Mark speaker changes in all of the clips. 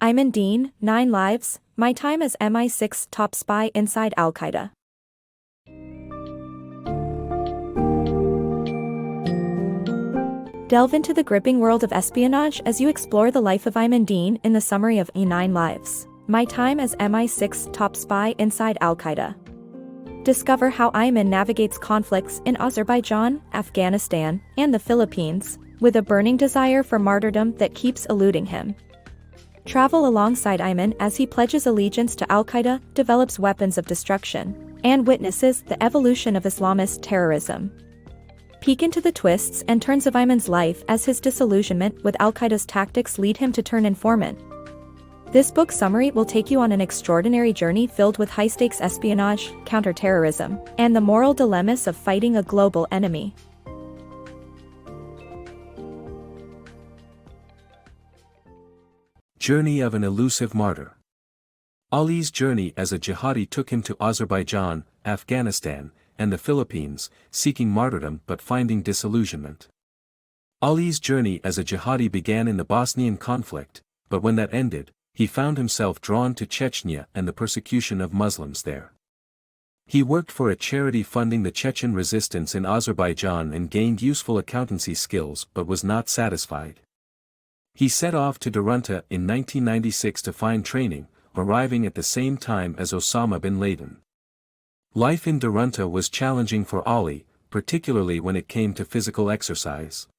Speaker 1: Aimen Dean, 9 Lives, My Time as MI6 Top Spy Inside al-Qaeda. Delve into the gripping world of espionage as you explore the life of Aimen Dean in the summary of 9 Lives, My Time as MI6 Top Spy Inside al-Qaeda. Discover how Aimen navigates conflicts in Azerbaijan, Afghanistan, and the Philippines, with a burning desire for martyrdom that keeps eluding him. Travel alongside Aimen as he pledges allegiance to al-Qaeda, develops weapons of destruction, and witnesses the evolution of Islamist terrorism. Peek into the twists and turns of Aimen's life as his disillusionment with al-Qaeda's tactics lead him to turn informant. This book summary will take you on an extraordinary journey filled with high-stakes espionage, counterterrorism, and the moral dilemmas of fighting a global enemy.
Speaker 2: Journey of an Elusive Martyr. Ali's journey as a jihadi took him to Azerbaijan, Afghanistan, and the Philippines, seeking martyrdom but finding disillusionment. Ali's journey as a jihadi began in the Bosnian conflict, but when that ended, he found himself drawn to Chechnya and the persecution of Muslims there. He worked for a charity funding the Chechen resistance in Azerbaijan and gained useful accountancy skills but was not satisfied. He set off to Darunta in 1996 to find training, arriving at the same time as Osama bin Laden. Life in Darunta was challenging for Ali, particularly when it came to physical exercise.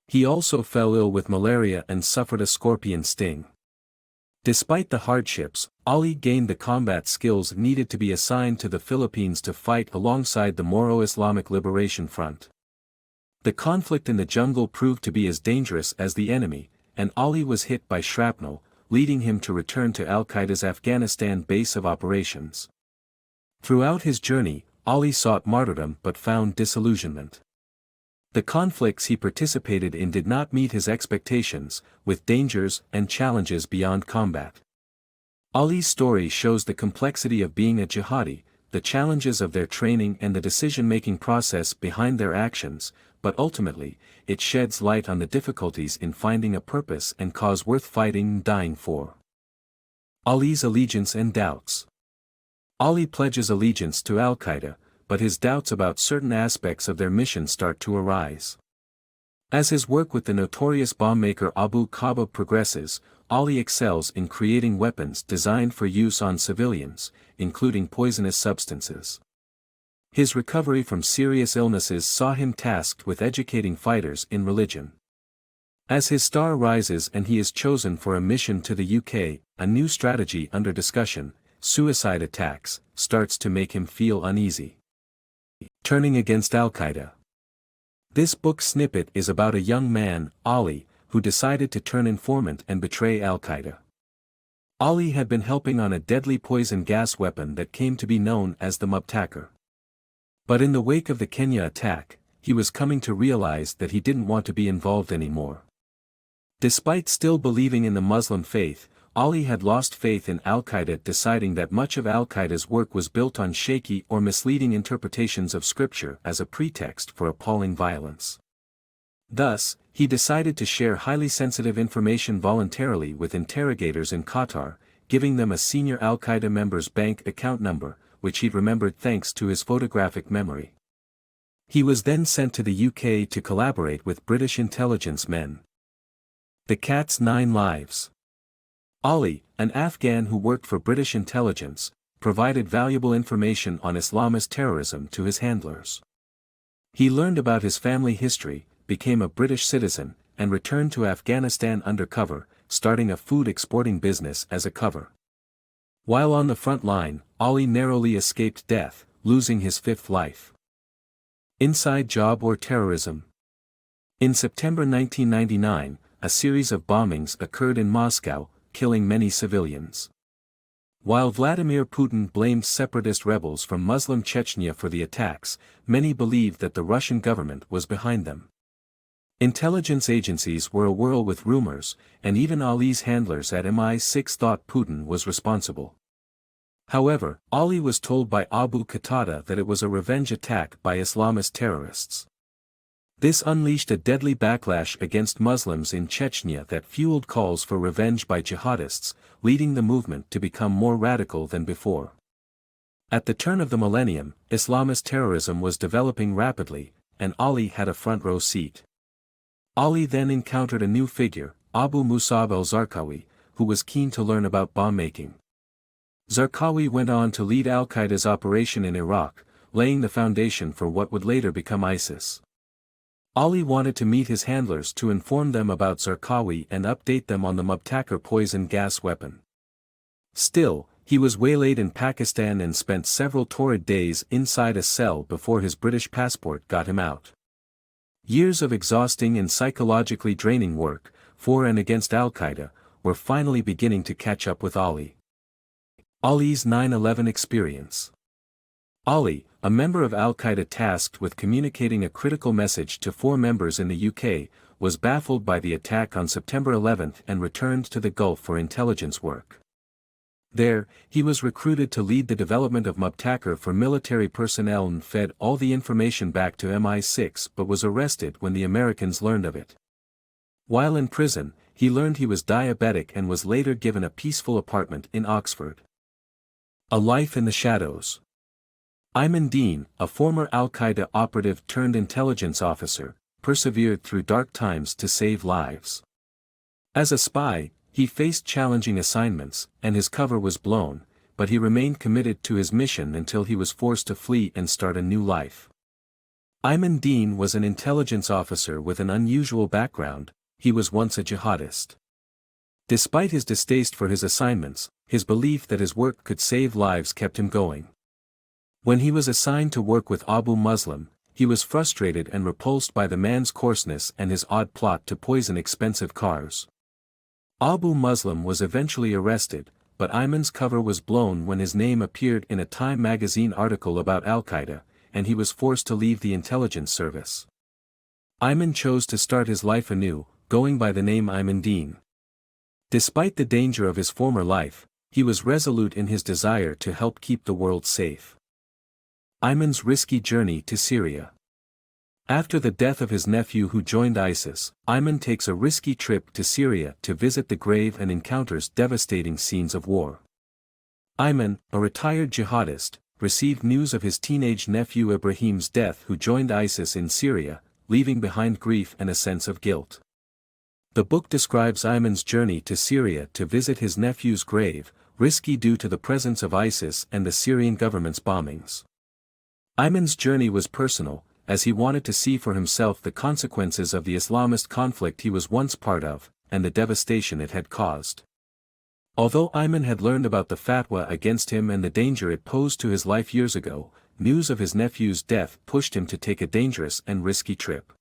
Speaker 2: He also fell ill with malaria and suffered a scorpion sting. Despite the hardships, Ali gained the combat skills needed to be assigned to the Philippines to fight alongside the Moro Islamic Liberation Front. The conflict in the jungle proved to be as dangerous as the enemy, and Ali was hit by shrapnel, leading him to return to al-Qaeda's Afghanistan base of operations. Throughout his journey, Ali sought martyrdom but found disillusionment. The conflicts he participated in did not meet his expectations, with dangers and challenges beyond combat. Ali's story shows the complexity of being a jihadi, the challenges of their training and the decision-making process behind their actions, but ultimately, it sheds light on the difficulties in finding a purpose and cause worth fighting and dying for. Ali's allegiance and doubts. Ali pledges allegiance to al-Qaeda, but his doubts about certain aspects of their mission start to arise. As his work with the notorious bombmaker Abu Khabab progresses, Ali excels in creating weapons designed for use on civilians, including poisonous substances. His recovery from serious illnesses saw him tasked with educating fighters in religion. As his star rises and he is chosen for a mission to the UK, a new strategy under discussion, suicide attacks, starts to make him feel uneasy. Turning against al-Qaeda. This book snippet is about a young man, Ali, who decided to turn informant and betray al-Qaeda. Ali had been helping on a deadly poison gas weapon that came to be known as the Martyr. But in the wake of the Kenya attack, he was coming to realize that he didn't want to be involved anymore. Despite still believing in the Muslim faith, Ali had lost faith in al-Qaeda, deciding that much of al-Qaeda's work was built on shaky or misleading interpretations of scripture as a pretext for appalling violence. Thus, he decided to share highly sensitive information voluntarily with interrogators in Qatar, giving them a senior al-Qaeda member's bank account number, which he'd remembered thanks to his photographic memory. He was then sent to the UK to collaborate with British intelligence men. The Cat's 9 Lives. Ali, an Afghan who worked for British intelligence, provided valuable information on Islamist terrorism to his handlers. He learned about his family history, became a British citizen, and returned to Afghanistan undercover, starting a food exporting business as a cover. While on the front line, Ali narrowly escaped death, losing his 5th life. Inside Job or Terrorism. In September 1999, a series of bombings occurred in Moscow, killing many civilians. While Vladimir Putin blamed separatist rebels from Muslim Chechnya for the attacks, many believed that the Russian government was behind them. Intelligence agencies were awhirl with rumors, and even Ali's handlers at MI6 thought Putin was responsible. However, Ali was told by Abu Qatada that it was a revenge attack by Islamist terrorists. This unleashed a deadly backlash against Muslims in Chechnya that fueled calls for revenge by jihadists, leading the movement to become more radical than before. At the turn of the millennium, Islamist terrorism was developing rapidly, and Ali had a front-row seat. Ali then encountered a new figure, Abu Musab al-Zarqawi, who was keen to learn about bomb-making. Zarqawi went on to lead al-Qaeda's operation in Iraq, laying the foundation for what would later become ISIS. Ali wanted to meet his handlers to inform them about Zarqawi and update them on the Mubtaker poison gas weapon. Still, he was waylaid in Pakistan and spent several torrid days inside a cell before his British passport got him out. Years of exhausting and psychologically draining work, for and against al-Qaeda, were finally beginning to catch up with Ali. Ali's 9/11 experience. Ali, a member of al-Qaeda tasked with communicating a critical message to 4 members in the UK, was baffled by the attack on September 11 and returned to the Gulf for intelligence work. There, he was recruited to lead the development of Mubtaker for military personnel and fed all the information back to MI6 but was arrested when the Americans learned of it. While in prison, he learned he was diabetic and was later given a peaceful apartment in Oxford. A life in the shadows. Aimen Dean, a former al-Qaeda operative turned intelligence officer, persevered through dark times to save lives. As a spy, he faced challenging assignments, and his cover was blown, but he remained committed to his mission until he was forced to flee and start a new life. Aimen Dean was an intelligence officer with an unusual background. He was once a jihadist. Despite his distaste for his assignments, his belief that his work could save lives kept him going. When he was assigned to work with Abu Muslim, he was frustrated and repulsed by the man's coarseness and his odd plot to poison expensive cars. Abu Muslim was eventually arrested, but Aimen's cover was blown when his name appeared in a Time magazine article about al-Qaeda, and he was forced to leave the intelligence service. Aimen chose to start his life anew, going by the name Aimen Dean. Despite the danger of his former life, he was resolute in his desire to help keep the world safe. Aimen's risky journey to Syria. After the death of his nephew who joined ISIS, Aimen takes a risky trip to Syria to visit the grave and encounters devastating scenes of war. Aimen, a retired jihadist, received news of his teenage nephew Ibrahim's death who joined ISIS in Syria, leaving behind grief and a sense of guilt. The book describes Aimen's journey to Syria to visit his nephew's grave, risky due to the presence of ISIS and the Syrian government's bombings. Aimen's journey was personal, as he wanted to see for himself the consequences of the Islamist conflict he was once part of, and the devastation it had caused. Although Aimen had learned about the fatwa against him and the danger it posed to his life years ago, news of his nephew's death pushed him to take a dangerous and risky trip.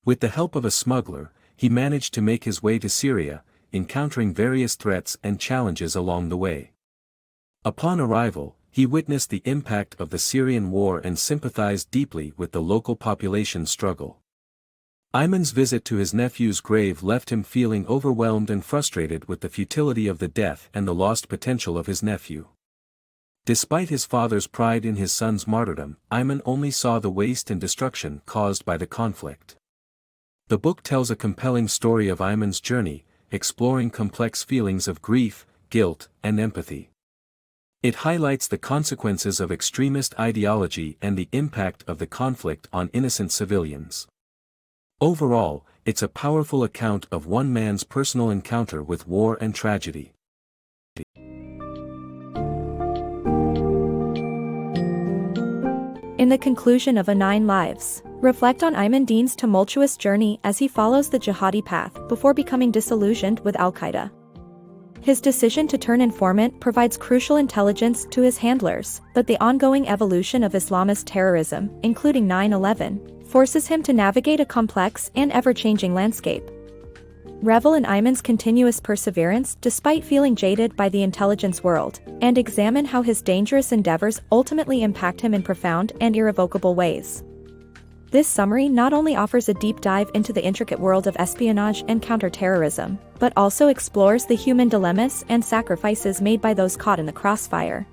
Speaker 2: With the help of a smuggler, he managed to make his way to Syria, encountering various threats and challenges along the way. Upon arrival, he witnessed the impact of the Syrian war and sympathized deeply with the local population's struggle. Aimen's visit to his nephew's grave left him feeling overwhelmed and frustrated with the futility of the death and the lost potential of his nephew. Despite his father's pride in his son's martyrdom, Aimen only saw the waste and destruction caused by the conflict. The book tells a compelling story of Aimen's journey, exploring complex feelings of grief, guilt, and empathy. It highlights the consequences of extremist ideology and the impact of the conflict on innocent civilians. Overall, it's a powerful account of one man's personal encounter with war and tragedy.
Speaker 1: In the conclusion of A Nine Lives, reflect on Aimen Dean's tumultuous journey as he follows the jihadi path before becoming disillusioned with al-Qaeda. His decision to turn informant provides crucial intelligence to his handlers, but the ongoing evolution of Islamist terrorism, including 9/11, forces him to navigate a complex and ever-changing landscape. Revel in Aimen's continuous perseverance despite feeling jaded by the intelligence world, and examine how his dangerous endeavors ultimately impact him in profound and irrevocable ways. This summary not only offers a deep dive into the intricate world of espionage and counterterrorism, but also explores the human dilemmas and sacrifices made by those caught in the crossfire.